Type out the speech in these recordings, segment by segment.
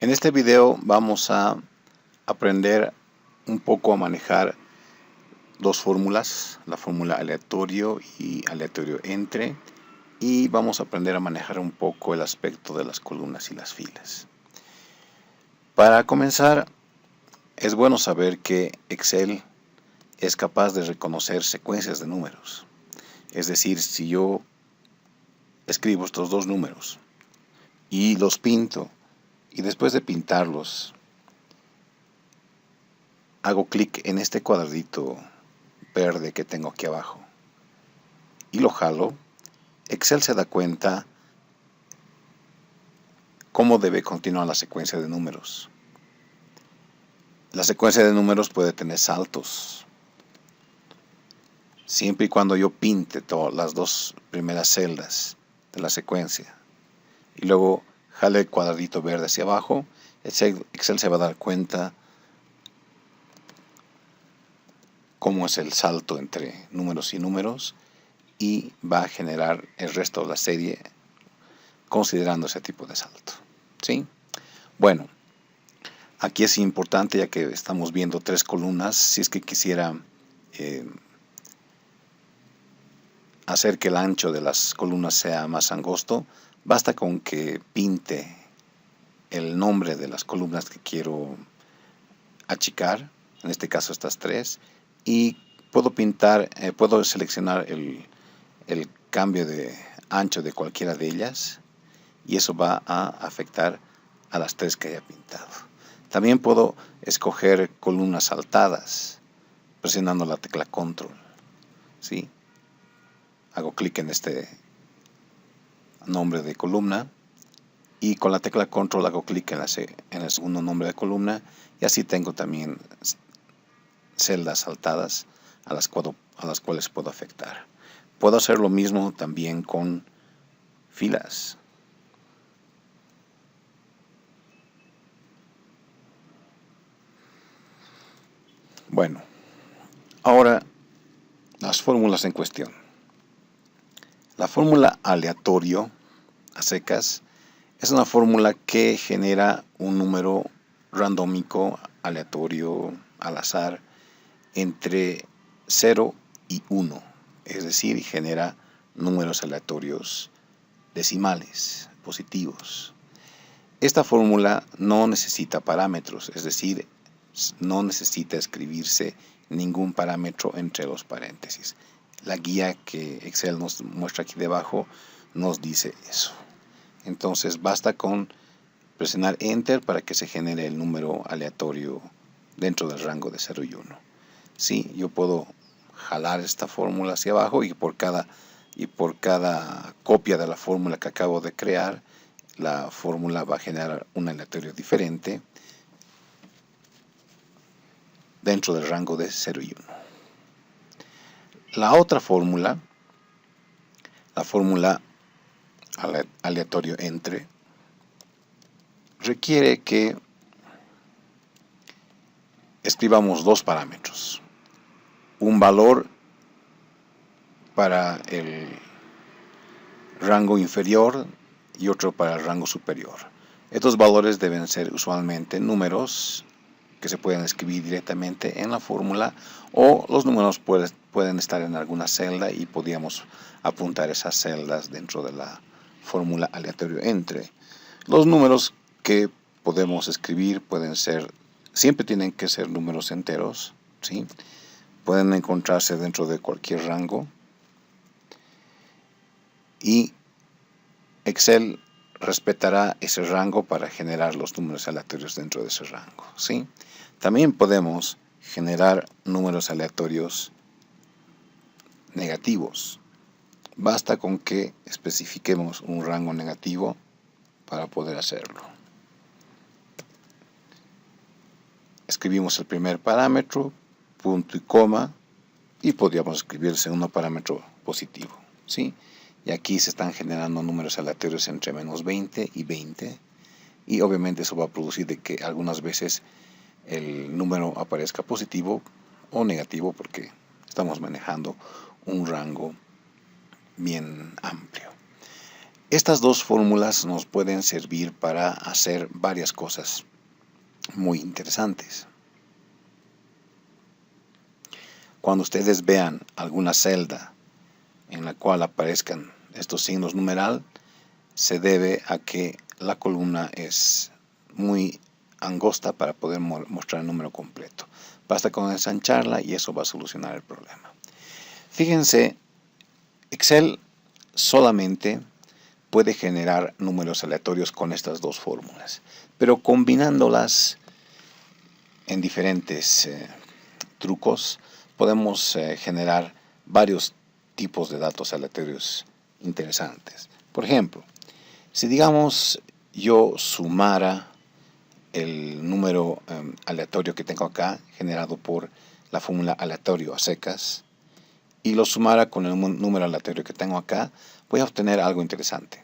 En este video vamos a aprender un poco a manejar dos fórmulas, la fórmula aleatorio y aleatorio entre, y vamos a aprender a manejar un poco el aspecto de las columnas y las filas. Para comenzar, es bueno saber que Excel es capaz de reconocer secuencias de números. Es decir, si yo escribo estos dos números y los pinto, y después de pintarlos hago clic en este cuadradito verde que tengo aquí abajo y lo jalo, Excel se da cuenta cómo debe continuar la secuencia de números. La secuencia de números puede tener saltos, siempre y cuando yo pinte todas las dos primeras celdas de la secuencia y luego jale el cuadradito verde hacia abajo. Excel se va a dar cuenta cómo es el salto entre números y números y va a generar el resto de la serie considerando ese tipo de salto. ¿Sí? Bueno, aquí es importante, ya que estamos viendo tres columnas, si es que quisiera hacer que el ancho de las columnas sea más angosto, basta con que pinte el nombre de las columnas que quiero achicar, en este caso estas tres, y puedo seleccionar el cambio de ancho de cualquiera de ellas, y eso va a afectar a las tres que haya pintado. También puedo escoger columnas saltadas presionando la tecla control. ¿Sí? Hago clic en este nombre de columna y con la tecla control hago clic en el segundo nombre de columna, y así tengo también celdas saltadas a las cuales puedo afectar. Puedo hacer lo mismo también con filas. Bueno, ahora las fórmulas en cuestión. La fórmula aleatorio a secas es una fórmula que genera un número randómico, aleatorio, al azar, entre 0 y 1, es decir, genera números aleatorios decimales, positivos. Esta fórmula no necesita parámetros, es decir, no necesita escribirse ningún parámetro entre los paréntesis. La guía que Excel nos muestra aquí debajo nos dice eso. Entonces basta con presionar Enter para que se genere el número aleatorio dentro del rango de 0 y 1. Sí, yo puedo jalar esta fórmula hacia abajo y por cada copia de la fórmula que acabo de crear, la fórmula va a generar un aleatorio diferente dentro del rango de 0 y 1. La otra fórmula, la fórmula aleatorio entre, requiere que escribamos dos parámetros, un valor para el rango inferior y otro para el rango superior. Estos valores deben ser usualmente números que se pueden escribir directamente en la fórmula, o los números pueden estar en alguna celda y podríamos apuntar esas celdas dentro de la fórmula aleatorio entre. Los números que podemos escribir siempre tienen que ser números enteros, ¿sí? Pueden encontrarse dentro de cualquier rango y Excel respetará ese rango para generar los números aleatorios dentro de ese rango, ¿sí? También podemos generar números aleatorios negativos. Basta con que especifiquemos un rango negativo para poder hacerlo. Escribimos el primer parámetro, punto y coma, y podríamos escribir el segundo parámetro positivo, ¿sí? Y aquí se están generando números aleatorios entre menos 20 y 20, y obviamente eso va a producir de que algunas veces el número aparezca positivo o negativo, porque estamos manejando un rango bien amplio. Estas dos fórmulas nos pueden servir para hacer varias cosas muy interesantes. Cuando ustedes vean alguna celda en la cual aparezcan estos signos numeral, se debe a que la columna es muy angosta para poder mostrar el número completo. Basta con ensancharla y eso va a solucionar el problema. Fíjense, Excel solamente puede generar números aleatorios con estas dos fórmulas, pero combinándolas en diferentes trucos podemos generar varios tipos de datos aleatorios interesantes. Por ejemplo, si digamos yo sumara el número aleatorio que tengo acá, generado por la fórmula aleatorio a secas, y lo sumara con el número aleatorio que tengo acá, voy a obtener algo interesante.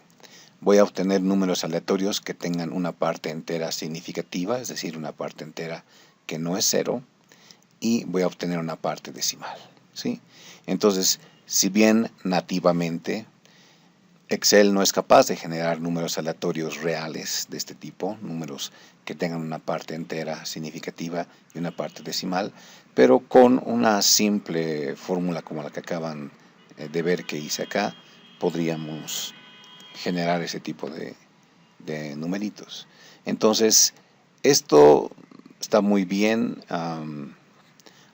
Voy a obtener números aleatorios que tengan una parte entera significativa, es decir, una parte entera que no es cero, y voy a obtener una parte decimal, ¿sí? Entonces, si bien nativamente Excel no es capaz de generar números aleatorios reales de este tipo, números que tengan una parte entera significativa y una parte decimal, pero con una simple fórmula como la que acaban de ver que hice acá, podríamos generar ese tipo de numeritos. Entonces, esto está muy bien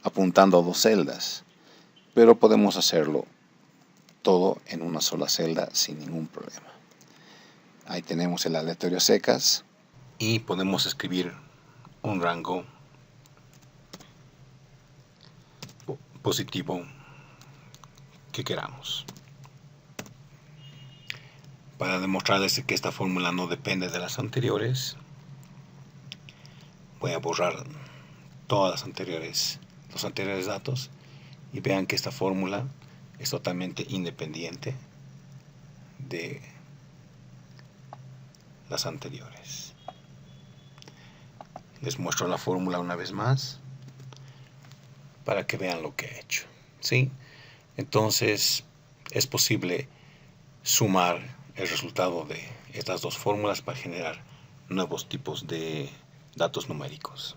apuntando a dos celdas, pero podemos hacerlo todo en una sola celda sin ningún problema. Ahí tenemos el aleatorio a secas y podemos escribir un rango positivo que queramos. Para demostrarles que esta fórmula no depende de las anteriores, voy a borrar todas los anteriores datos y vean que esta fórmula es totalmente independiente de las anteriores. Les muestro la fórmula una vez más para que vean lo que he hecho, ¿sí? Entonces es posible sumar el resultado de estas dos fórmulas para generar nuevos tipos de datos numéricos.